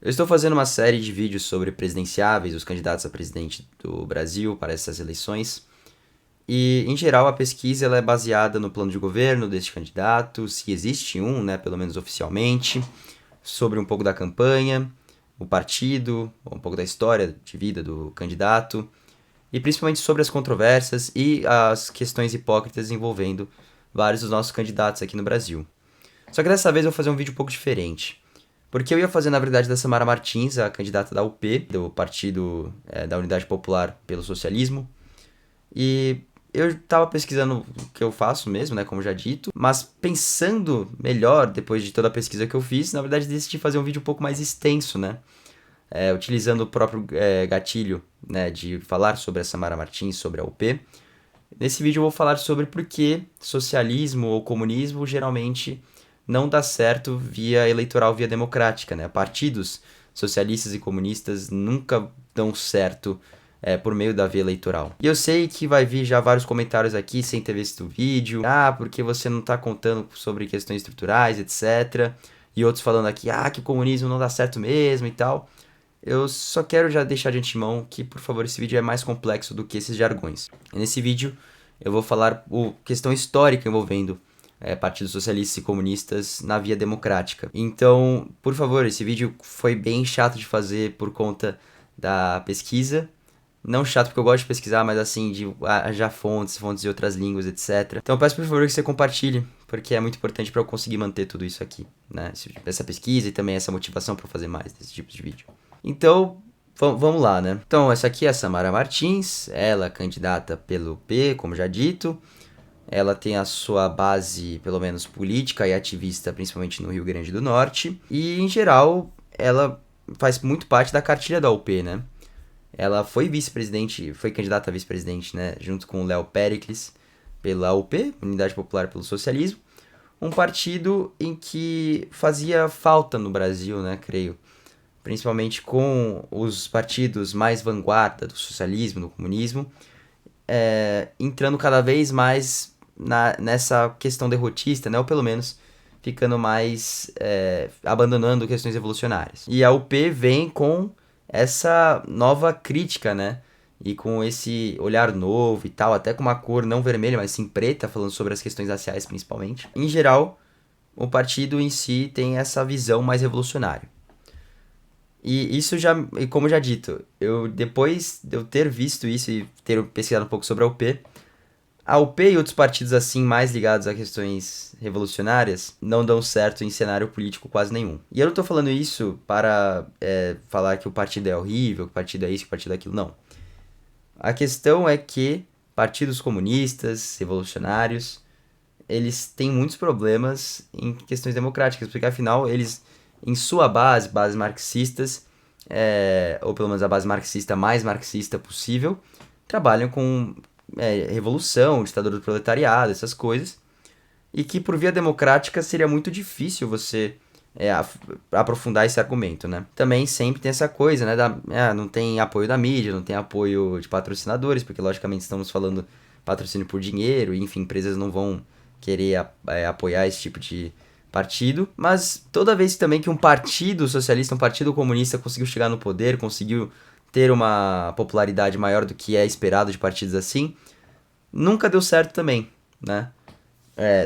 Eu estou fazendo uma série de vídeos sobre presidenciáveis, os candidatos a presidente do Brasil para essas eleições. E, em geral, a pesquisa ela é baseada no plano de governo deste candidato, se existe um, né, pelo menos oficialmente, sobre um pouco da campanha, o partido, um pouco da história de vida do candidato, e principalmente sobre as controvérsias e as questões hipócritas envolvendo vários dos nossos candidatos aqui no Brasil. Só que dessa vez eu vou fazer um vídeo um pouco diferente. Porque eu ia fazer, na verdade, da Samara Martins, a candidata da UP, do Partido da Unidade Popular pelo Socialismo. E eu estava pesquisando o que eu faço mesmo, né, como já dito. Mas pensando melhor, depois de toda a pesquisa que eu fiz, na verdade decidi fazer um vídeo um pouco mais extenso, né? Utilizando o próprio gatilho, né, de falar sobre a Samara Martins, sobre a UP. Nesse vídeo eu vou falar sobre por que socialismo ou comunismo geralmente não dá certo via eleitoral, via democrática, né? Partidos socialistas e comunistas nunca dão certo por meio da via eleitoral. E eu sei que vai vir já vários comentários aqui sem ter visto o vídeo. Ah, porque você não tá contando sobre questões estruturais, etc. E outros falando aqui, que o comunismo não dá certo mesmo e tal. Eu só quero já deixar de antemão que, por favor, esse vídeo é mais complexo do que esses jargões. E nesse vídeo eu vou falar questão histórica envolvendo partidos socialistas e comunistas na via democrática. Então, por favor, esse vídeo foi bem chato de fazer por conta da pesquisa. Não chato porque eu gosto de pesquisar, mas assim, de já fontes de outras línguas, etc. Então eu peço por favor que você compartilhe, porque é muito importante para eu conseguir manter tudo isso aqui, né? Essa pesquisa e também essa motivação para fazer mais desse tipo de vídeo. Então, vamos lá, né? Então, essa aqui é a Samara Martins, ela é candidata pelo P, como já dito. Ela tem a sua base, pelo menos política e ativista, principalmente no Rio Grande do Norte. E, em geral, ela faz muito parte da cartilha da UP, né? Ela foi vice-presidente, foi candidata a vice-presidente, né? Junto com o Léo Pericles, pela UP, Unidade Popular pelo Socialismo. Um partido em que fazia falta no Brasil, né? Creio. Principalmente com os partidos mais vanguarda do socialismo, do comunismo, entrando cada vez mais nessa questão derrotista, né? Ou pelo menos ficando mais abandonando questões evolucionárias. E a UP vem com essa nova crítica, né? E com esse olhar novo e tal, até com uma cor não vermelha, mas sim preta, falando sobre as questões raciais principalmente. Em geral, o partido em si tem essa visão mais revolucionária. E isso já, e como já dito, depois de eu ter visto isso e ter pesquisado um pouco sobre a UP e outros partidos assim mais ligados a questões revolucionárias não dão certo em cenário político quase nenhum. E eu não tô falando isso para falar que o partido é horrível, que o partido é isso, que o partido é aquilo, não. A questão é que partidos comunistas, revolucionários, eles têm muitos problemas em questões democráticas, porque afinal eles, em sua base, bases marxistas, ou pelo menos a base marxista mais marxista possível, trabalham com revolução, ditadura do proletariado, essas coisas, e que por via democrática seria muito difícil você aprofundar esse argumento, né? Também sempre tem essa coisa, né? Não tem apoio da mídia, não tem apoio de patrocinadores, porque logicamente estamos falando patrocínio por dinheiro, e enfim, empresas não vão querer apoiar esse tipo de partido, mas toda vez também que um partido socialista, um partido comunista conseguiu chegar no poder, conseguiu ter uma popularidade maior do que é esperado de partidos assim, nunca deu certo também, né?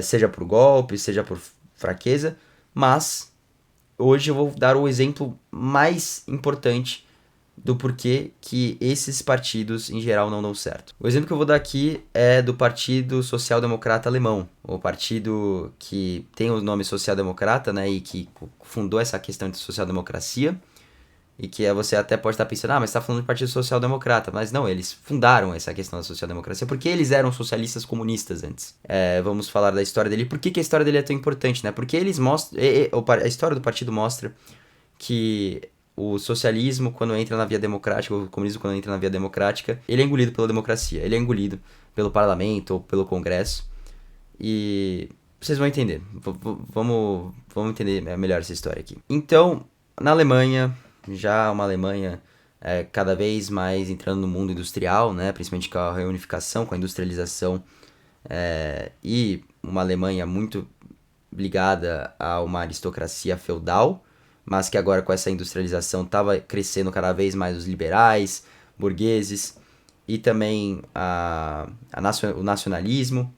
Seja por golpe, seja por fraqueza, mas hoje eu vou dar o exemplo mais importante do porquê que esses partidos em geral não dão certo. O exemplo que eu vou dar aqui é do Partido Social Democrata Alemão, o partido que tem o nome Social Democrata, né, e que fundou essa questão de social-democracia, e que você até pode estar pensando, mas você está falando de Partido Social Democrata, mas não, eles fundaram essa questão da social-democracia porque eles eram socialistas comunistas antes. Vamos falar da história dele. Por que a história dele é tão importante, né? Porque eles mostram, a história do partido mostra que o socialismo, quando entra na via democrática, o comunismo, quando entra na via democrática, ele é engolido pela democracia, ele é engolido pelo parlamento ou pelo congresso. E vocês vão entender. Vamos entender melhor essa história aqui. Então, na Alemanha, já uma Alemanha cada vez mais entrando no mundo industrial, né, principalmente com a reunificação, com a industrialização, e uma Alemanha muito ligada a uma aristocracia feudal, mas que agora com essa industrialização estava crescendo cada vez mais os liberais, burgueses e também o nacionalismo.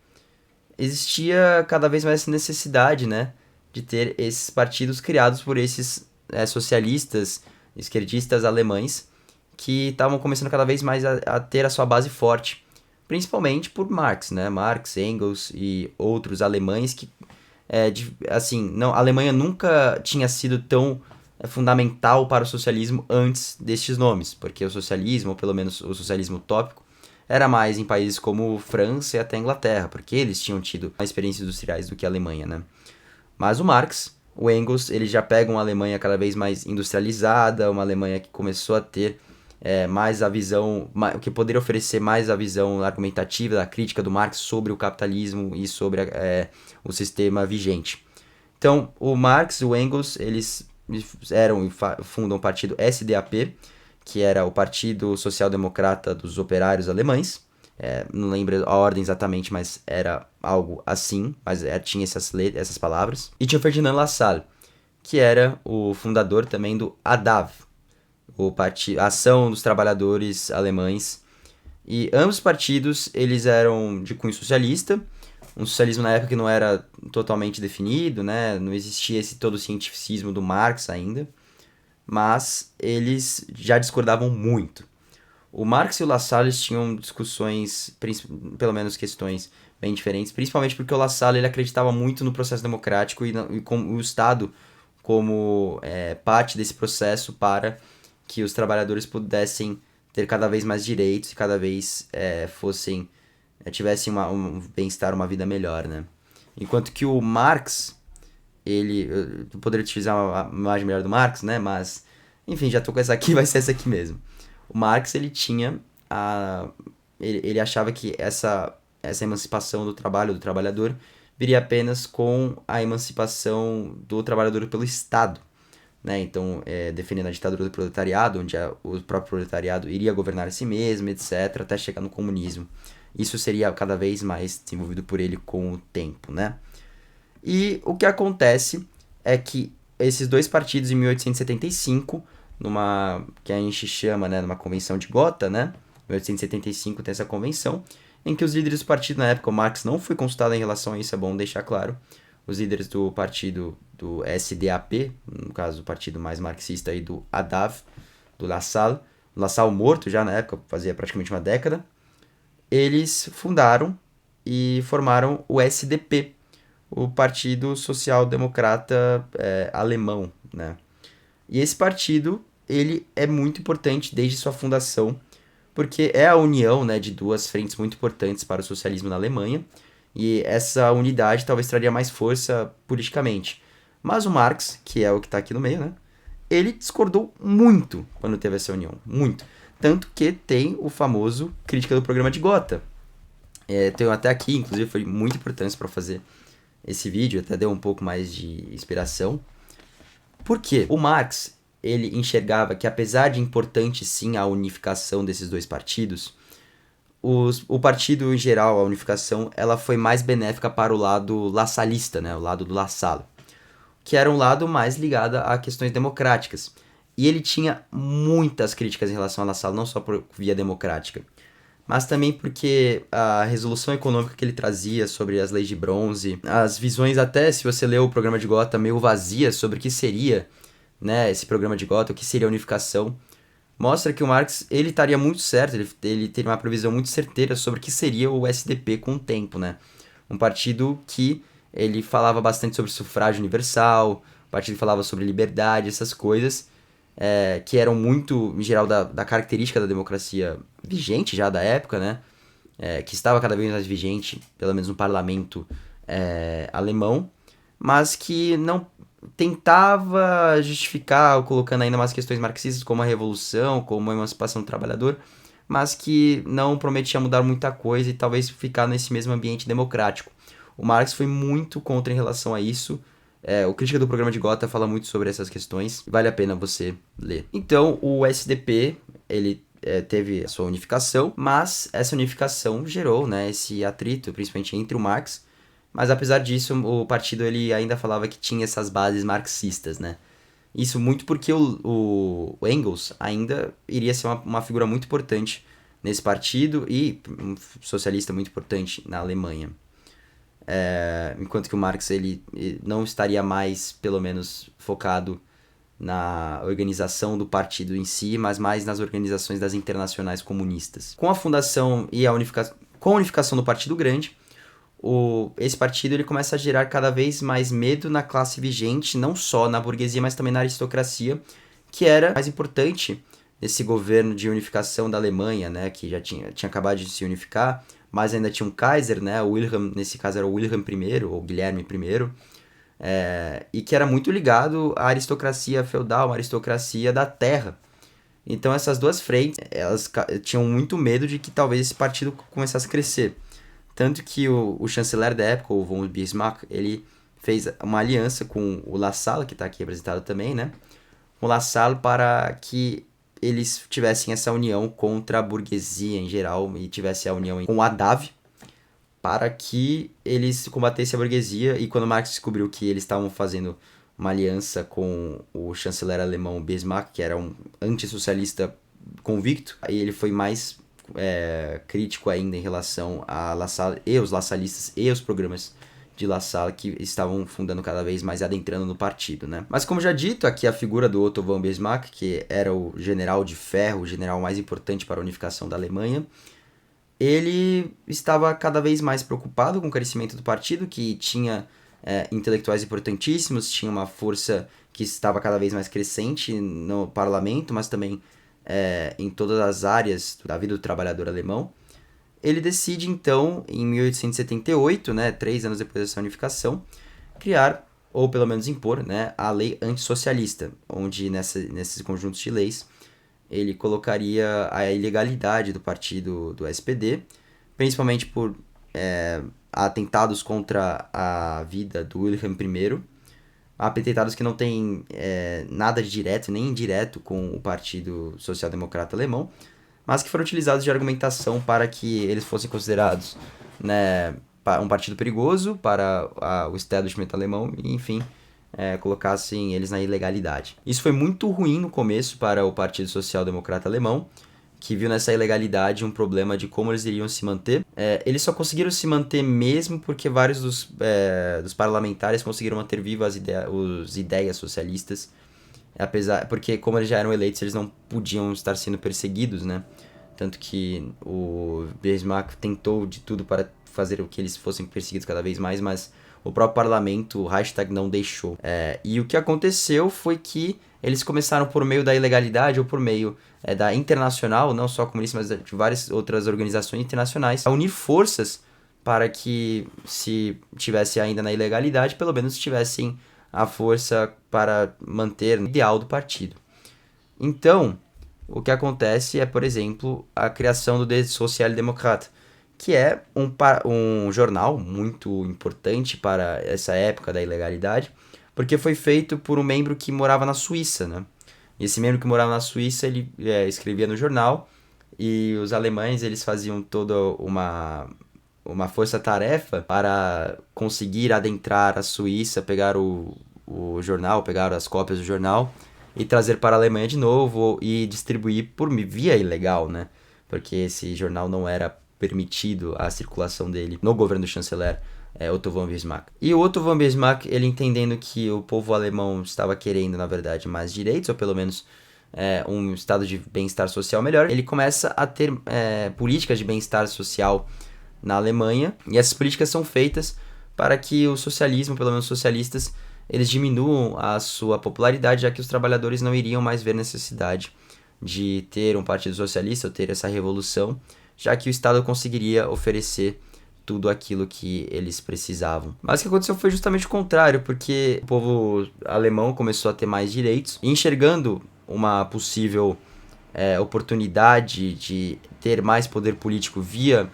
Existia cada vez mais essa necessidade, né, de ter esses partidos criados por esses socialistas, esquerdistas alemães, que estavam começando cada vez mais a ter a sua base forte, principalmente por Marx, né, Marx, Engels e outros alemães que, assim, não, a Alemanha nunca tinha sido tão fundamental para o socialismo antes destes nomes, porque o socialismo, ou pelo menos o socialismo utópico, era mais em países como França e até Inglaterra, porque eles tinham tido mais experiências industriais do que a Alemanha, né? Mas o Marx, o Engels, eles já pegam uma Alemanha cada vez mais industrializada, uma Alemanha que começou a ter mais a visão, que poderia oferecer mais a visão argumentativa da crítica do Marx sobre o capitalismo e sobre o sistema vigente. Então, o Marx e o Engels, eles fundam o partido SDAP, que era o Partido Social Democrata dos Operários Alemães. Não lembro a ordem exatamente, mas era algo assim, mas tinha essas palavras. E tinha o Ferdinand Lassalle, que era o fundador também do ADAV, Ação dos Trabalhadores Alemães. E ambos os partidos, eles eram de cunho socialista, um socialismo na época que não era totalmente definido, né? Não existia esse todo o cientificismo do Marx ainda, mas eles já discordavam muito. O Marx e o Lassalle tinham discussões, pelo menos questões bem diferentes, principalmente porque o Lassalle ele acreditava muito no processo democrático e com o Estado como parte desse processo para que os trabalhadores pudessem ter cada vez mais direitos e cada vez tivessem um bem-estar, uma vida melhor, né? Enquanto que o Marx, eu poderia utilizar uma imagem melhor do Marx, né? Mas, enfim, já tô com essa aqui, vai ser essa aqui mesmo. O Marx, ele tinha ele achava que essa emancipação do trabalho, do trabalhador, viria apenas com a emancipação do trabalhador pelo Estado, né? Então, defendendo a ditadura do proletariado, onde o próprio proletariado iria governar a si mesmo, etc., até chegar no comunismo. Isso seria cada vez mais desenvolvido por ele com o tempo, né? E o que acontece é que esses dois partidos, em 1875, que a gente chama, né, numa convenção de Gotha, né? 1875 tem essa convenção, em que os líderes do partido, na época, o Marx não foi consultado em relação a isso, é bom deixar claro. Os líderes do partido do SDAP, no caso o partido mais marxista aí do ADAV, do Lassalle morto já na época, fazia praticamente uma década, eles fundaram e formaram o SDP, o Partido Social Democrata Alemão, né? E esse partido, ele é muito importante desde sua fundação, porque é a união, né, de duas frentes muito importantes para o socialismo na Alemanha, e essa unidade talvez traria mais força politicamente. Mas o Marx, que é o que está aqui no meio, né, ele discordou muito quando teve essa união, muito. Tanto que tem o famoso crítica do programa de Gotha. Tenho até aqui, inclusive foi muito importante para fazer esse vídeo, até deu um pouco mais de inspiração. Por quê? O Marx, ele enxergava que apesar de importante sim a unificação desses dois partidos, o partido em geral, a unificação, ela foi mais benéfica para o lado lassalista, né, o lado do Lassalle, que era um lado mais ligado a questões democráticas. E ele tinha muitas críticas em relação ao Lassalle, não só por via democrática, mas também porque a resolução econômica que ele trazia sobre as leis de bronze, as visões até, se você leu o programa de Gotha, meio vazias sobre o que seria, né, esse programa de Gotha, o que seria a unificação, mostra que o Marx, ele estaria muito certo, ele teria uma previsão muito certeira sobre o que seria o SDP com o tempo, né? Um partido que ele falava bastante sobre sufrágio universal, um partido que falava sobre liberdade, essas coisas, que eram muito, em geral, da característica da democracia vigente já da época, né? Que estava cada vez mais vigente, pelo menos no parlamento alemão, mas que não tentava justificar, colocando ainda umas questões marxistas, como a revolução, como a emancipação do trabalhador, mas que não prometia mudar muita coisa e talvez ficar nesse mesmo ambiente democrático. O Marx foi muito contra em relação a isso. O Crítica do Programa de Gotha fala muito sobre essas questões. Vale a pena você ler. Então, o SDP, ele teve a sua unificação, mas essa unificação gerou, né, esse atrito, principalmente entre o Marx. Mas apesar disso, o partido ele ainda falava que tinha essas bases marxistas, né? Isso muito porque o Engels ainda iria ser uma figura muito importante nesse partido e um socialista muito importante na Alemanha. Enquanto que o Marx ele não estaria mais, pelo menos, focado na organização do partido em si, mas mais nas organizações das internacionais comunistas. Com a fundação e com a unificação do Partido Grande, esse partido ele começa a gerar cada vez mais medo na classe vigente, não só na burguesia, mas também na aristocracia, que era mais importante nesse governo de unificação da Alemanha, né, que já tinha acabado de se unificar, mas ainda tinha um Kaiser, né, o Wilhelm, nesse caso era o Wilhelm I, ou Guilherme I, e que era muito ligado à aristocracia feudal, à aristocracia da terra. Então essas duas frentes, elas tinham muito medo de que talvez esse partido começasse a crescer. Tanto que o chanceler da época, o von Bismarck, ele fez uma aliança com o Lassalle, que está aqui representado também, né? Com o Lassalle para que eles tivessem essa união contra a burguesia em geral e tivesse a união com o Haddad para que eles combatessem a burguesia. E quando Marx descobriu que eles estavam fazendo uma aliança com o chanceler alemão Bismarck, que era um antissocialista convicto, aí ele foi mais crítico ainda em relação a Lassalle e os lassalistas e os programas de Lassalle que estavam fundando cada vez mais e adentrando no partido, né? Mas como já dito, aqui a figura do Otto von Bismarck, que era o general de ferro, o general mais importante para a unificação da Alemanha, ele estava cada vez mais preocupado com o crescimento do partido, que tinha intelectuais importantíssimos, tinha uma força que estava cada vez mais crescente no parlamento, mas também em todas as áreas da vida do trabalhador alemão. Ele decide, então, em 1878, né, 3 anos depois dessa unificação, criar, ou pelo menos impor, né, a lei antissocialista, onde nesses conjuntos de leis ele colocaria a ilegalidade do partido do SPD, principalmente por atentados contra a vida do Wilhelm I, atentados que não têm nada de direto nem indireto com o Partido Social Democrata Alemão, mas que foram utilizados de argumentação para que eles fossem considerados, né, um partido perigoso para o establishment alemão e, enfim, colocassem eles na ilegalidade. Isso foi muito ruim no começo para o Partido Social Democrata Alemão, que viu nessa ilegalidade um problema de como eles iriam se manter. Eles só conseguiram se manter mesmo porque vários dos parlamentares conseguiram manter vivas as ideias socialistas, porque como eles já eram eleitos, eles não podiam estar sendo perseguidos, né? Tanto que o Bismarck tentou de tudo para fazer o que eles fossem perseguidos cada vez mais, mas o próprio parlamento, o Reichstag, não deixou. E o que aconteceu foi que eles começaram por meio da ilegalidade ou por meio da internacional, não só comunista, mas de várias outras organizações internacionais, a unir forças para que, se tivesse ainda na ilegalidade, pelo menos tivessem a força para manter o ideal do partido. Então, o que acontece é, por exemplo, a criação do Die Sozialdemokraten, que é um jornal muito importante para essa época da ilegalidade, porque foi feito por um membro que morava na Suíça, né? E esse membro que morava na Suíça, ele escrevia no jornal, e os alemães, eles faziam toda uma força-tarefa para conseguir adentrar a Suíça, pegar o jornal, pegar as cópias do jornal e trazer para a Alemanha de novo e distribuir por via ilegal, né? Porque esse jornal não era permitido a circulação dele no governo do chanceler Otto von Bismarck. E o Otto von Bismarck, ele entendendo que o povo alemão estava querendo, na verdade, mais direitos, ou pelo menos um estado de bem-estar social melhor, ele começa a ter políticas de bem-estar social na Alemanha, e essas políticas são feitas para que o socialismo, pelo menos os socialistas, eles diminuam a sua popularidade, já que os trabalhadores não iriam mais ver necessidade de ter um partido socialista ou ter essa revolução, já que o Estado conseguiria oferecer tudo aquilo que eles precisavam. Mas o que aconteceu foi justamente o contrário, porque o povo alemão começou a ter mais direitos, e enxergando uma possível oportunidade de ter mais poder político via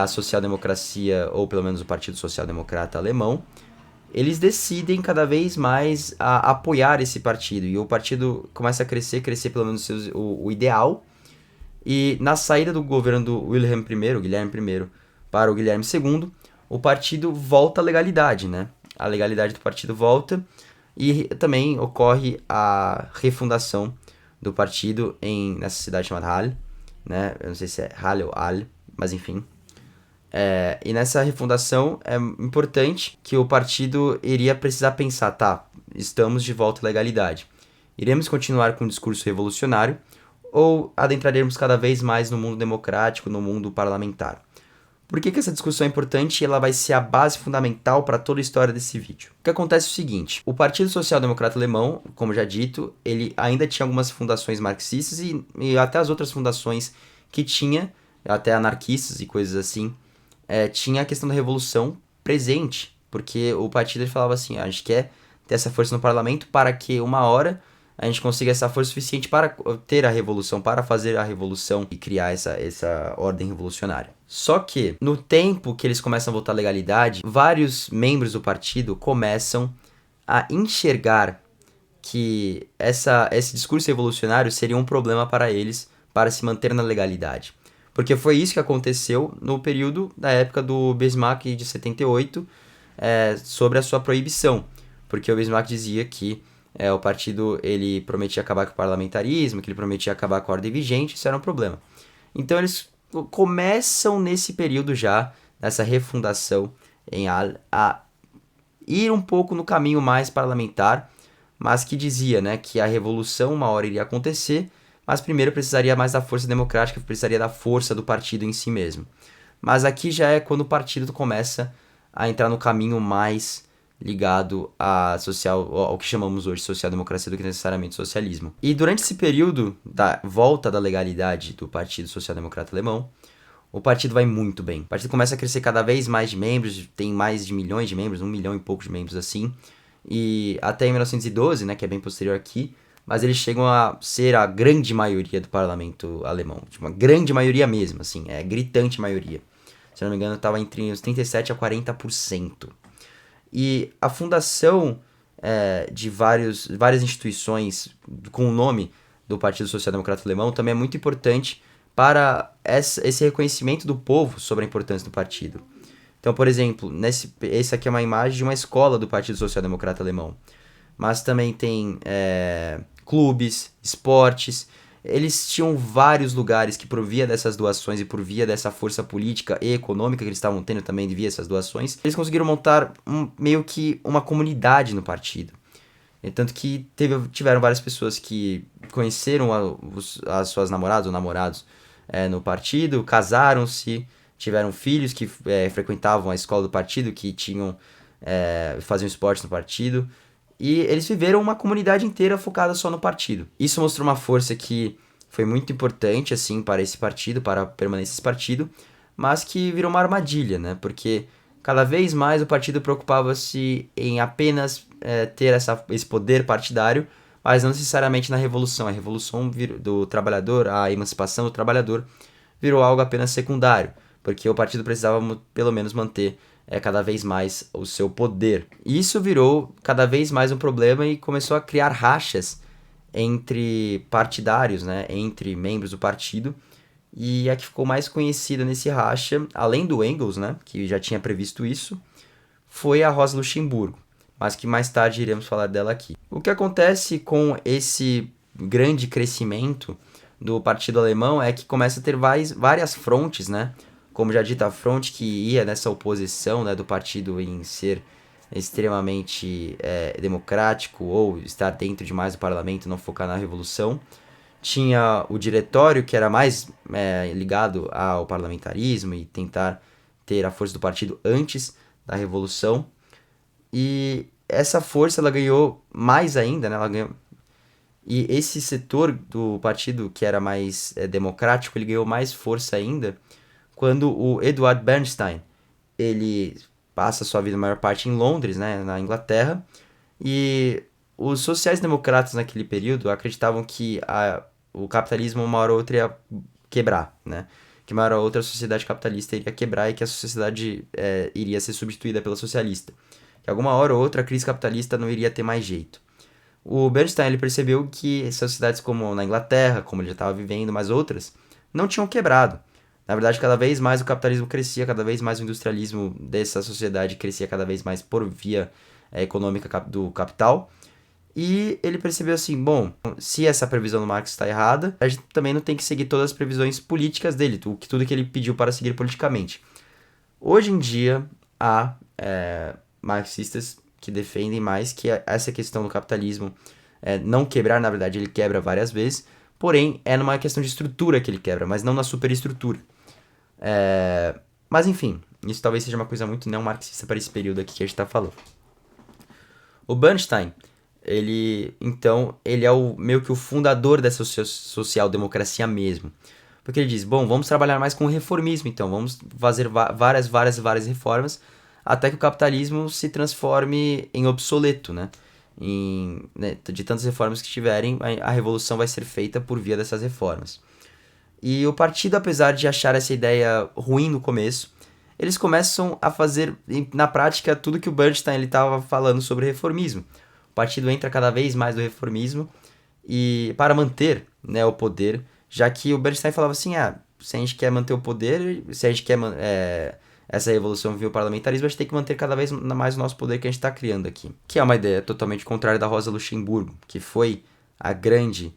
a social-democracia, ou pelo menos o Partido Social-Democrata Alemão, eles decidem cada vez mais a apoiar esse partido, e o partido começa a crescer pelo menos o ideal, e na saída do governo do Wilhelm I, Guilherme I, para o Guilherme II, o partido volta à legalidade, né? A legalidade do partido volta, E também ocorre a refundação do partido nessa cidade chamada Halle, né? Eu não sei se é Halle ou Halle, mas enfim. E nessa refundação é importante que o partido iria precisar pensar, tá, estamos de volta à legalidade. Iremos continuar com o discurso revolucionário ou adentraremos cada vez mais no mundo democrático, no mundo parlamentar? Por que essa discussão é importante e ela vai ser a base fundamental para toda a história desse vídeo? O que acontece é o seguinte, o Partido Social Democrata Alemão, como já dito, ele ainda tinha algumas fundações marxistas e até as outras fundações que tinha, até anarquistas e coisas assim, tinha a questão da revolução presente, porque o partido ele falava assim, a gente quer ter essa força no parlamento para que uma hora a gente consiga essa força suficiente para ter a revolução, para fazer a revolução e criar essa ordem revolucionária. Só que, no tempo que eles começam a voltar à legalidade, vários membros do partido começam a enxergar que esse discurso revolucionário seria um problema para eles, para se manter na legalidade. Porque foi isso que aconteceu no período da época do Bismarck de 78, sobre a sua proibição. Porque o Bismarck dizia que o partido ele prometia acabar com o parlamentarismo, que ele prometia acabar com a ordem vigente, isso era um problema. Então eles começam nesse período já, nessa refundação a ir um pouco no caminho mais parlamentar, mas que dizia, né, que a revolução uma hora iria acontecer, mas primeiro precisaria mais da força democrática, precisaria da força do partido em si mesmo. Mas aqui já é quando o partido começa a entrar no caminho mais ligado ao que chamamos hoje de social-democracia do que necessariamente socialismo. E durante esse período da volta da legalidade do Partido Social-Democrata Alemão, o partido vai muito bem. O partido começa a crescer cada vez mais de membros, tem mais de milhões de membros, 1 milhão e poucos de membros assim. E até em 1912, né, que é bem posterior aqui, mas eles chegam a ser a grande maioria do parlamento alemão. Tipo, uma grande maioria mesmo, assim, gritante maioria. Se eu não me engano, estava entre os 37% a 40%. E a fundação de várias instituições com o nome do Partido Social Democrata Alemão também é muito importante para esse reconhecimento do povo sobre a importância do partido. Então, por exemplo, esse aqui é uma imagem de uma escola do Partido Social Democrata Alemão. Mas também tem clubes, esportes. Eles tinham vários lugares que, por via dessas doações e por via dessa força política e econômica que eles estavam tendo também via essas doações, eles conseguiram montar meio que uma comunidade no partido. E tanto que tiveram várias pessoas que conheceram as suas namoradas ou namorados no partido, casaram-se, tiveram filhos que frequentavam a escola do partido, que faziam esporte no partido. E eles viveram uma comunidade inteira focada só no partido. Isso mostrou uma força que foi muito importante, assim, para esse partido, para a permanência desse partido, mas que virou uma armadilha, né? Porque cada vez mais o partido preocupava-se em apenas ter esse poder partidário, mas não necessariamente na revolução. A revolução do trabalhador, a emancipação do trabalhador, virou algo apenas secundário, porque o partido precisava pelo menos manter cada vez mais o seu poder. E isso virou cada vez mais um problema e começou a criar rachas entre partidários, né, entre membros do partido. E a que ficou mais conhecida nesse racha, além do Engels, né, que já tinha previsto isso, foi a Rosa Luxemburgo, mas que mais tarde iremos falar dela aqui. O que acontece com esse grande crescimento do partido alemão é que começa a ter várias frontes, né? Como já dito, a fronte que ia nessa oposição, né, do partido em ser extremamente democrático ou estar dentro demais do parlamento, não focar na revolução. Tinha o diretório, que era mais ligado ao parlamentarismo e tentar ter a força do partido antes da revolução. E essa força ela ganhou mais ainda, né? E esse setor do partido que era mais democrático, ele ganhou mais força ainda quando o Eduard Bernstein, ele passa sua vida a maior parte em Londres, né, na Inglaterra, e os sociais-democratas naquele período acreditavam que o capitalismo uma hora ou outra ia quebrar, né, que uma hora ou outra a sociedade capitalista iria quebrar e que a sociedade iria ser substituída pela socialista, que alguma hora ou outra a crise capitalista não iria ter mais jeito. O Bernstein ele percebeu que sociedades como na Inglaterra, como ele já estava vivendo, mas outras, não tinham quebrado. Na verdade, cada vez mais o capitalismo crescia, cada vez mais o industrialismo dessa sociedade crescia cada vez mais por via econômica do capital. E ele percebeu assim, bom, se essa previsão do Marx está errada, a gente também não tem que seguir todas as previsões políticas dele, tudo que ele pediu para seguir politicamente. Hoje em dia, há marxistas que defendem mais que essa questão do capitalismo não quebrar, na verdade ele quebra várias vezes, porém é numa questão de estrutura que ele quebra, mas não na superestrutura. Mas enfim, isso talvez seja uma coisa muito não marxista para esse período aqui que a gente está falando. O Bernstein, ele é meio que o fundador dessa social-democracia mesmo. Porque ele diz, bom, vamos trabalhar mais com o reformismo, então, vamos fazer várias reformas, até que o capitalismo se transforme em obsoleto, né? De tantas reformas que tiverem, a revolução vai ser feita por via dessas reformas. E o partido, apesar de achar essa ideia ruim no começo, eles começam a fazer, na prática, tudo que o Bernstein estava falando sobre reformismo. O partido entra cada vez mais no reformismo e para manter, né, o poder, já que o Bernstein falava assim, se a gente quer manter o poder, se a gente quer essa revolução via o parlamentarismo, a gente tem que manter cada vez mais o nosso poder que a gente está criando aqui. Que é uma ideia totalmente contrária da Rosa Luxemburgo, que foi a grande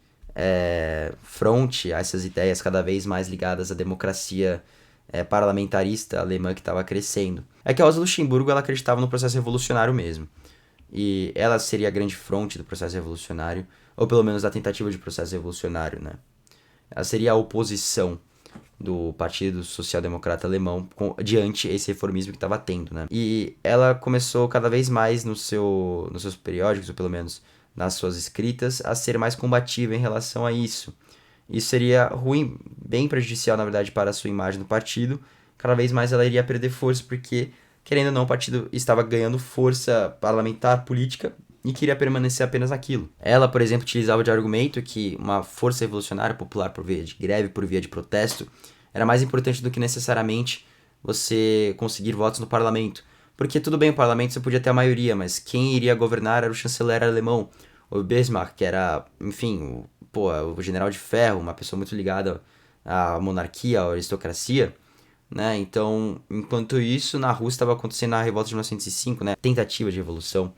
fronte a essas ideias cada vez mais ligadas à democracia parlamentarista alemã que estava crescendo. É que a Rosa Luxemburgo ela acreditava no processo revolucionário mesmo. E ela seria a grande fronte do processo revolucionário, ou pelo menos da tentativa de processo revolucionário, né? Ela seria a oposição do Partido Social Democrata Alemão diante esse reformismo que estava tendo, né? E ela começou cada vez mais nos seus periódicos, ou pelo menos nas suas escritas, a ser mais combativa em relação a isso. Isso seria ruim, bem prejudicial, na verdade, para a sua imagem do partido. Cada vez mais ela iria perder força, porque, querendo ou não, o partido estava ganhando força parlamentar, política, e queria permanecer apenas naquilo. Ela, por exemplo, utilizava de argumento que uma força revolucionária popular por via de greve, por via de protesto, era mais importante do que necessariamente você conseguir votos no parlamento. Porque tudo bem, o parlamento você podia ter a maioria, mas quem iria governar era o chanceler alemão, o Bismarck, que era, enfim, o general de ferro, uma pessoa muito ligada à monarquia, à aristocracia, né? Então, enquanto isso, na Rússia estava acontecendo a Revolta de 1905, né? Tentativa de revolução,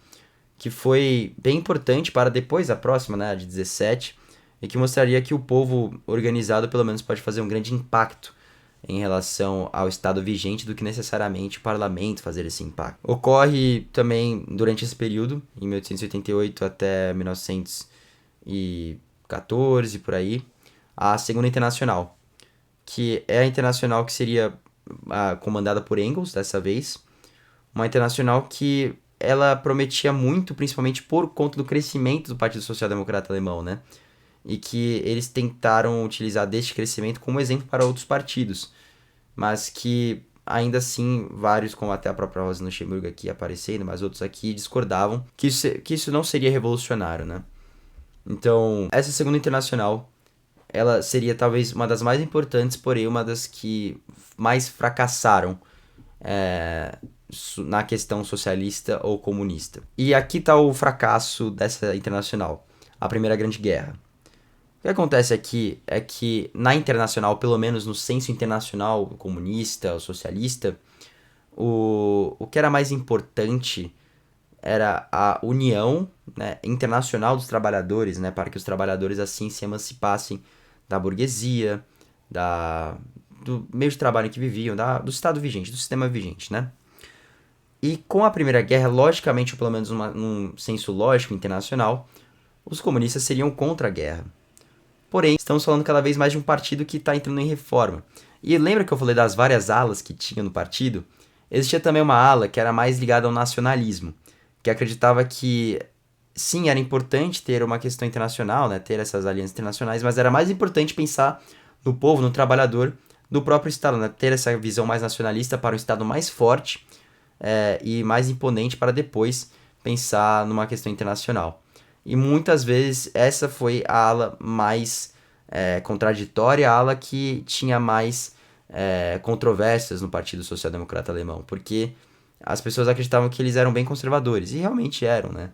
que foi bem importante para depois a próxima, né, de 17, e que mostraria que o povo organizado pelo menos pode fazer um grande impacto em relação ao estado vigente do que necessariamente o parlamento fazer esse impacto. Ocorre também durante esse período, em 1888 até 1914, por aí, a Segunda Internacional, que é a internacional que seria comandada por Engels dessa vez, uma internacional que ela prometia muito, principalmente por conta do crescimento do Partido Social Democrata Alemão, né? E que eles tentaram utilizar deste crescimento como exemplo para outros partidos, mas que ainda assim vários, como até a própria Rosa Luxemburgo aqui aparecendo, mas outros aqui discordavam que isso não seria revolucionário, né? Então, essa Segunda Internacional, ela seria talvez uma das mais importantes, porém uma das que mais fracassaram na questão socialista ou comunista. E aqui está o fracasso dessa internacional, a Primeira Grande Guerra. O que acontece aqui é que na internacional, pelo menos no senso internacional comunista ou socialista, o que era mais importante era a união, né, internacional dos trabalhadores, né, para que os trabalhadores assim se emancipassem da burguesia, do meio de trabalho em que viviam, do estado vigente, do sistema vigente, né? E com a Primeira Guerra, logicamente, ou pelo menos num senso lógico internacional, os comunistas seriam contra a guerra. Porém, estamos falando cada vez mais de um partido que está entrando em reforma. E lembra que eu falei das várias alas que tinha no partido? Existia também uma ala que era mais ligada ao nacionalismo, que acreditava que, sim, era importante ter uma questão internacional, né, ter essas alianças internacionais, mas era mais importante pensar no povo, no trabalhador, do próprio Estado, né, ter essa visão mais nacionalista para um Estado mais forte e mais imponente para depois pensar numa questão internacional. E muitas vezes essa foi a ala mais contraditória, a ala que tinha mais controvérsias no Partido Social Democrata Alemão, porque as pessoas acreditavam que eles eram bem conservadores, e realmente eram, né?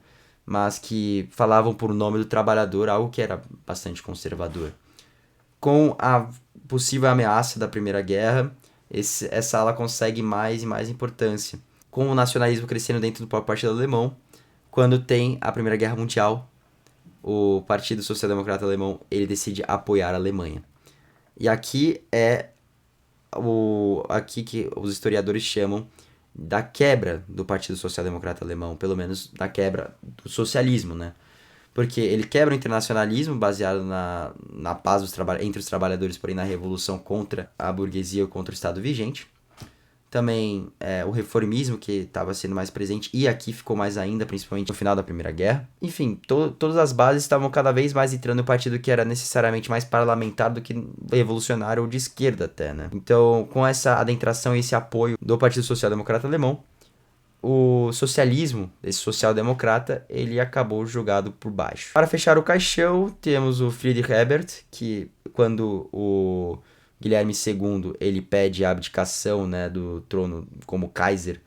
Mas que falavam por nome do trabalhador, algo que era bastante conservador. Com a possível ameaça da Primeira Guerra, essa ala consegue mais e mais importância. Com o nacionalismo crescendo dentro do próprio Partido Alemão, quando tem a Primeira Guerra Mundial, o Partido Social Democrata Alemão ele decide apoiar a Alemanha. E aqui é aqui que os historiadores chamam da quebra do Partido Social Democrata Alemão, pelo menos da quebra do socialismo, né? Porque ele quebra o internacionalismo baseado na paz entre os trabalhadores, porém na revolução contra a burguesia ou contra o Estado vigente. Também o reformismo, que estava sendo mais presente, e aqui ficou mais ainda, principalmente no final da Primeira Guerra. Enfim, todas as bases estavam cada vez mais entrando no partido que era necessariamente mais parlamentar do que revolucionário ou de esquerda até, né? Então, com essa adentração e esse apoio do Partido Social Democrata Alemão, o socialismo, esse social-democrata, ele acabou jogado por baixo. Para fechar o caixão, temos o Friedrich Ebert, que quando o Guilherme II ele pede a abdicação, né, do trono como Kaiser,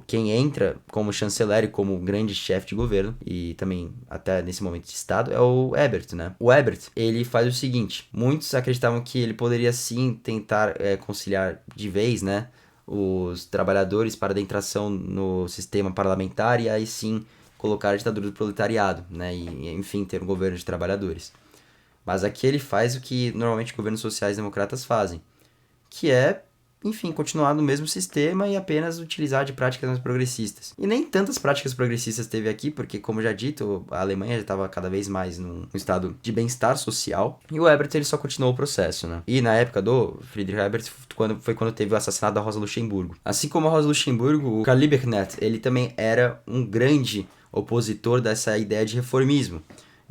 quem entra como chanceler e como grande chefe de governo, e também até nesse momento de Estado, é o Ebert, né? O Ebert, ele faz o seguinte, muitos acreditavam que ele poderia sim tentar conciliar de vez, né, os trabalhadores para adentração no sistema parlamentar e aí sim colocar a ditadura do proletariado, né, e enfim ter um governo de trabalhadores. Mas aqui ele faz o que normalmente governos sociais-democratas fazem, que é, enfim, continuar no mesmo sistema e apenas utilizar de práticas mais progressistas. E nem tantas práticas progressistas teve aqui, porque, como já dito, a Alemanha já estava cada vez mais num estado de bem-estar social, e o Ebert ele só continuou o processo, né? E na época do Friedrich Ebert foi quando teve o assassinato da Rosa Luxemburgo. Assim como a Rosa Luxemburgo, o Karl Liebknecht, ele também era um grande opositor dessa ideia de reformismo.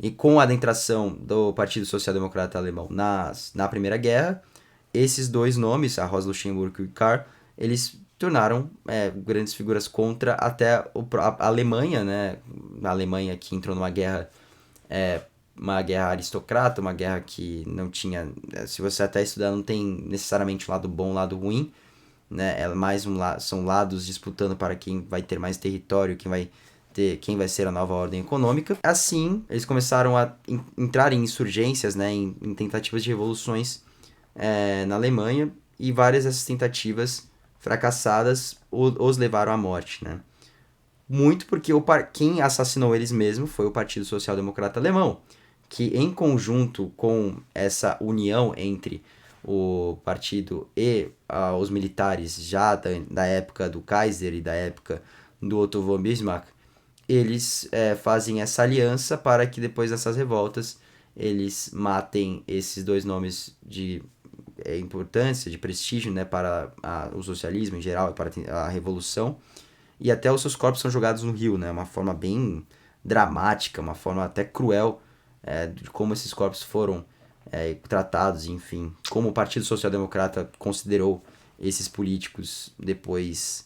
E com a adentração do Partido Social Democrata Alemão na Primeira Guerra, esses dois nomes, a Rosa Luxemburgo e o Karl, eles tornaram grandes figuras contra até a Alemanha, né? A Alemanha que entrou numa guerra, uma guerra aristocrata, uma guerra que não tinha, se você até estudar, não tem necessariamente um lado bom, um lado ruim, né? É mais são lados disputando para quem vai ter mais território, quem vai ser a nova ordem econômica. Assim, eles começaram a entrar em insurgências, né? Em tentativas de revoluções na Alemanha, e várias dessas tentativas fracassadas os levaram à morte, né? Muito porque quem assassinou eles mesmo foi o Partido Social Democrata Alemão, que em conjunto com essa união entre o partido e os militares já da época do Kaiser e da época do Otto von Bismarck, eles fazem essa aliança para que depois dessas revoltas eles matem esses dois nomes de importância, de prestígio, né, para o socialismo em geral e para a revolução, e até os seus corpos são jogados no rio, né, uma forma bem dramática, uma forma até cruel de como esses corpos foram tratados, enfim, como o Partido Social Democrata considerou esses políticos depois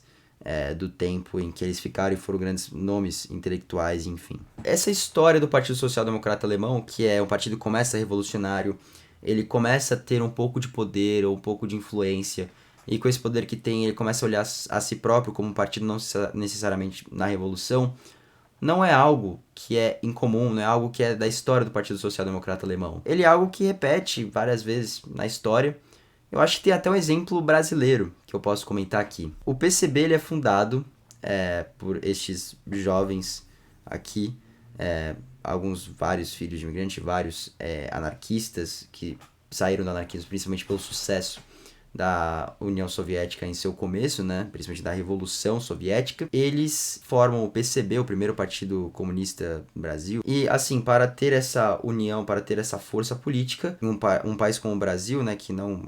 do tempo em que eles ficaram e foram grandes nomes intelectuais, enfim. Essa história do Partido Social Democrata Alemão, que é um partido que começa revolucionário, ele começa a ter um pouco de poder ou um pouco de influência, e com esse poder que tem, ele começa a olhar a si próprio como um partido não necessariamente na revolução, não é algo que é incomum, não é algo que é da história do Partido Social Democrata Alemão. Ele é algo que repete várias vezes na história. Eu acho que tem até um exemplo brasileiro que eu posso comentar aqui. O PCB ele é fundado por estes jovens aqui, vários filhos de imigrantes, vários anarquistas que saíram do anarquismo principalmente pelo sucesso da União Soviética em seu começo, né, principalmente da Revolução Soviética. Eles formam o PCB, o primeiro partido comunista do Brasil. E, assim, para ter essa união, para ter essa força política, em um país como o Brasil, né, que não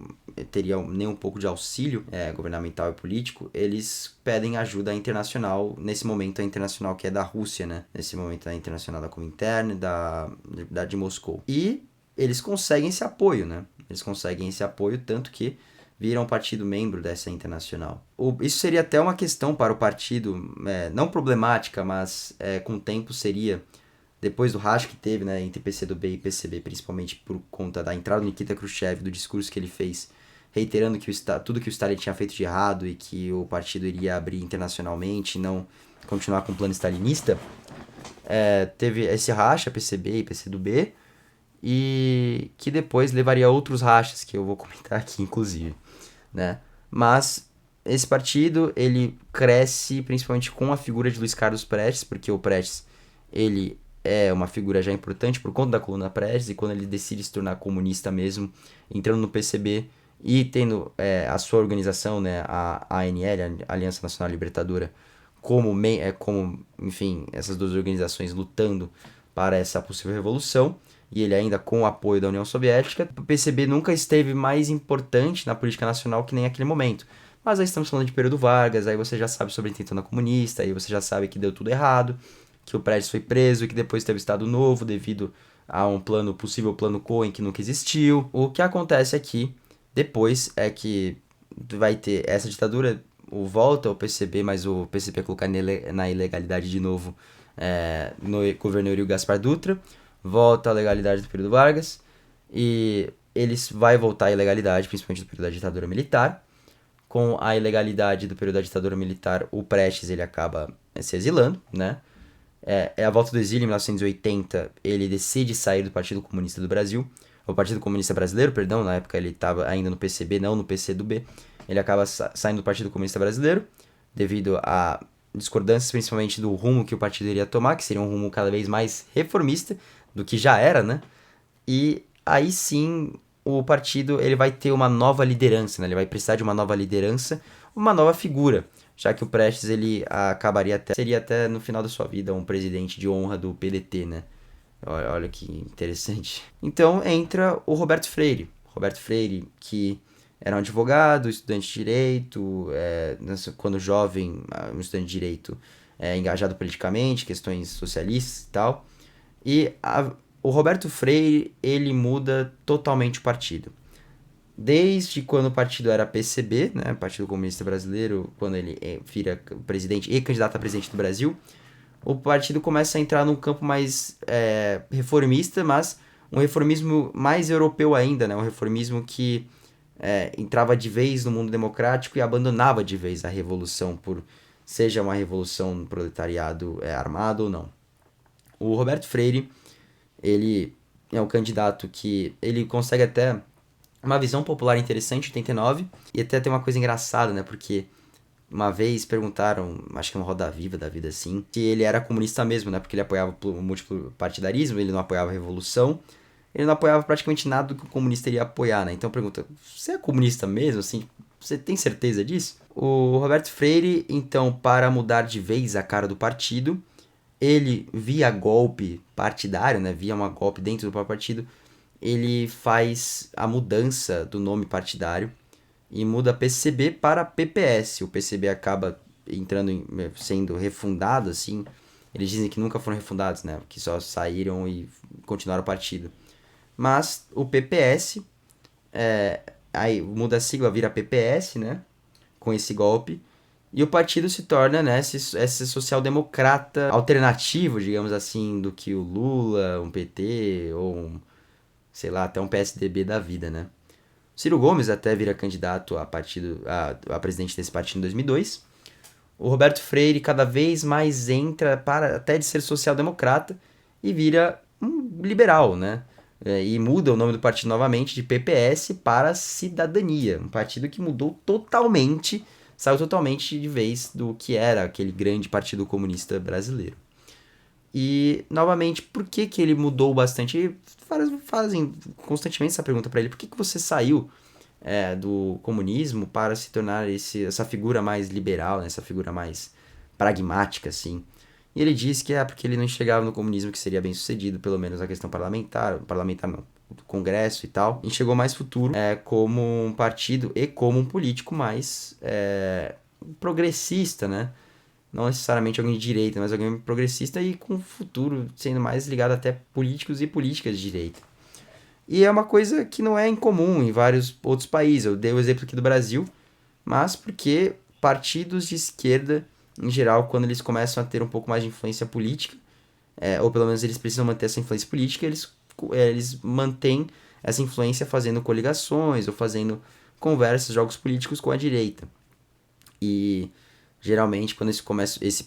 teria nem um pouco de auxílio governamental e político, eles pedem ajuda internacional, nesse momento a internacional que é da Rússia, né, nesse momento a internacional da Comintern, de Moscou. E eles conseguem esse apoio, né, tanto que viram um partido membro dessa internacional. Isso seria até uma questão para o partido, não problemática, mas com o tempo seria, depois do racha que teve, né, entre PCdoB e PCB, principalmente por conta da entrada do Nikita Khrushchev, do discurso que ele fez, reiterando que tudo que o Stalin tinha feito de errado e que o partido iria abrir internacionalmente e não continuar com o plano stalinista, teve esse racha, PCB e PCdoB, e que depois levaria a outros rachas, que eu vou comentar aqui, inclusive, né? Mas esse partido, ele cresce principalmente com a figura de Luiz Carlos Prestes, porque o Prestes, ele é uma figura já importante por conta da coluna Prestes, e quando ele decide se tornar comunista mesmo, entrando no PCB e tendo a sua organização, né, a ANL, a Aliança Nacional Libertadora, como, enfim, essas duas organizações lutando para essa possível revolução, e ele ainda com o apoio da União Soviética, o PCB nunca esteve mais importante na política nacional que nem aquele momento. Mas aí estamos falando de período Vargas, aí você já sabe sobre a intentona comunista, aí você já sabe que deu tudo errado, que o Prestes foi preso e que depois teve Estado Novo devido a um possível plano Cohen que nunca existiu. O que acontece aqui depois é que vai ter essa ditadura, volta ao PCB, mas o PCB colocar na ilegalidade de novo no governo Eurico Gaspar Dutra, volta à legalidade do período Vargas, e eles vai voltar à ilegalidade, principalmente do período da ditadura militar. Com a ilegalidade do período da ditadura militar, o Prestes ele acaba se exilando, né? A volta do exílio em 1980, ele decide sair do Partido Comunista do Brasil, o Partido Comunista Brasileiro, perdão, na época ele estava ainda no PCB, não no PCdoB, ele acaba saindo do Partido Comunista Brasileiro, devido a discordâncias principalmente do rumo que o partido iria tomar, que seria um rumo cada vez mais reformista do que já era, né? E aí sim o partido ele vai ter uma nova liderança, né? Ele vai precisar de uma nova liderança, uma nova figura, já que o Prestes ele seria até no final da sua vida um presidente de honra do PDT, né? Olha que interessante. Então entra o Roberto Freire. Roberto Freire, que era um advogado, estudante de direito, quando jovem, um estudante de direito engajado politicamente, questões socialistas e tal. E o Roberto Freire, ele muda totalmente o partido. Desde quando o partido era PCB, né, Partido Comunista Brasileiro, quando ele vira presidente e candidato a presidente do Brasil, o partido começa a entrar num campo mais reformista, mas um reformismo mais europeu ainda, né, um reformismo que entrava de vez no mundo democrático e abandonava de vez a revolução, seja uma revolução do proletariado armado ou não. O Roberto Freire, ele é um candidato que ele consegue até uma visão popular interessante em 89, e até tem uma coisa engraçada, né, porque uma vez perguntaram, acho que é uma Roda Viva da vida assim, se ele era comunista mesmo, né, porque ele apoiava o múltiplo partidarismo, ele não apoiava a revolução, ele não apoiava praticamente nada do que o comunista iria apoiar, né, então pergunta, você é comunista mesmo, assim, você tem certeza disso? O Roberto Freire, então, para mudar de vez a cara do partido, ele, via golpe partidário, né, via um golpe dentro do próprio partido, ele faz a mudança do nome partidário e muda PCB para PPS. O PCB acaba sendo refundado, assim. Eles dizem que nunca foram refundados, né, que só saíram e continuaram o partido. Mas o PPS, aí muda a sigla, vira PPS, né, com esse golpe. E o partido se torna, né, esse social-democrata alternativo, digamos assim, do que o Lula, um PT ou sei lá, até um PSDB da vida, né? Ciro Gomes até vira candidato a presidente desse partido em 2002. O Roberto Freire cada vez mais entra para até de ser social-democrata e vira um liberal, né? E muda o nome do partido novamente de PPS para Cidadania, um partido que mudou totalmente, saiu totalmente de vez do que era aquele grande partido comunista brasileiro. E, novamente, por que ele mudou bastante? E fazem constantemente essa pergunta para ele. Por que você saiu do comunismo para se tornar essa figura mais liberal, né? Essa figura mais pragmática, assim? E ele diz que porque ele não enxergava no comunismo que seria bem sucedido, pelo menos na questão parlamentar não, do Congresso e tal. Enxergou mais futuro como um partido e como um político mais progressista, né? Não necessariamente alguém de direita, mas alguém progressista e com o futuro sendo mais ligado até políticos e políticas de direita. E é uma coisa que não é incomum em vários outros países. Eu dei o exemplo aqui do Brasil, mas porque partidos de esquerda, em geral, quando eles começam a ter um pouco mais de influência política, ou pelo menos eles precisam manter essa influência política, eles mantêm essa influência fazendo coligações ou fazendo conversas, jogos políticos com a direita. E geralmente, quando esse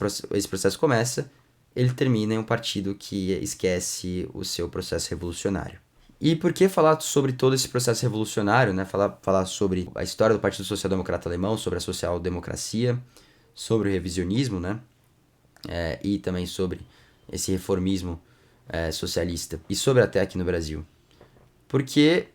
processo começa, ele termina em um partido que esquece o seu processo revolucionário. E por que falar sobre todo esse processo revolucionário, né? Falar sobre a história do Partido Social Democrata Alemão, sobre a social-democracia, sobre o revisionismo, né? E também sobre esse reformismo socialista, e sobre até aqui no Brasil. Porque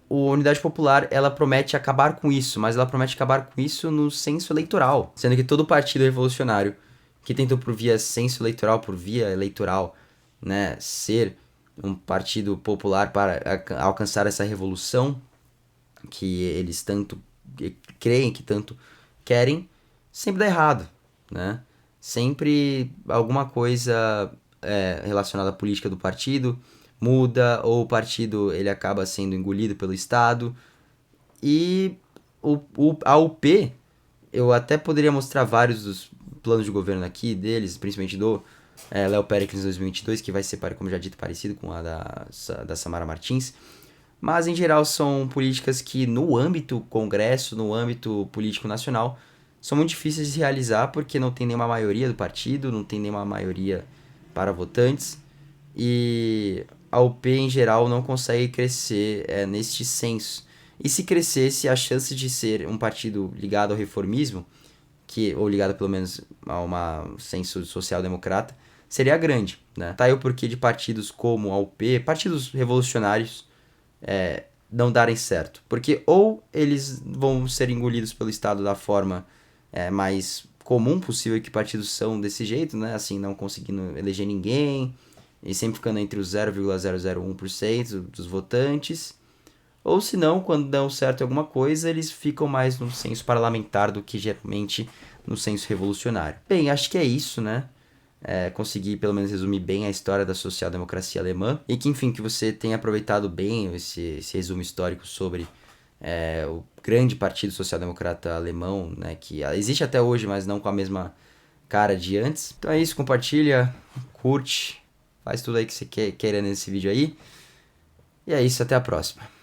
a Unidade Popular, ela promete acabar com isso, mas ela promete acabar com isso no censo eleitoral. Sendo que todo partido revolucionário que tentou por via censo eleitoral, por via eleitoral, né, ser um partido popular para alcançar essa revolução que eles tanto creem, que tanto querem, sempre dá errado, né? Sempre alguma coisa relacionada à política do partido muda, ou o partido ele acaba sendo engolido pelo Estado. E a UP, eu até poderia mostrar vários dos planos de governo aqui deles, principalmente do Léo Péricles em 2022, que vai ser, como já dito, parecido com a da Samara Martins. Mas, em geral, são políticas que, no âmbito Congresso, no âmbito político nacional, são muito difíceis de realizar porque não tem nenhuma maioria do partido, não tem nenhuma maioria para votantes. E a UP, em geral, não consegue crescer neste senso. E se crescesse, a chance de ser um partido ligado ao reformismo, ou ligado pelo menos a um senso social-democrata, seria grande, né? Tá aí o porquê de partidos como a UP, partidos revolucionários, não darem certo. Porque ou eles vão ser engolidos pelo Estado da forma mais comum possível, que partidos são desse jeito, né? Assim, não conseguindo eleger ninguém, e sempre ficando entre os 0,001% dos votantes. Ou se não, quando dão certo em alguma coisa, eles ficam mais no senso parlamentar do que geralmente no senso revolucionário. Bem, acho que é isso, né? Consegui pelo menos resumir bem a história da social-democracia alemã. E que, enfim, que você tenha aproveitado bem esse resumo histórico sobre o grande partido social-democrata alemão, né? Que existe até hoje, mas não com a mesma cara de antes. Então é isso, compartilha, curte, faz tudo aí que você queira nesse vídeo aí. E é isso, até a próxima.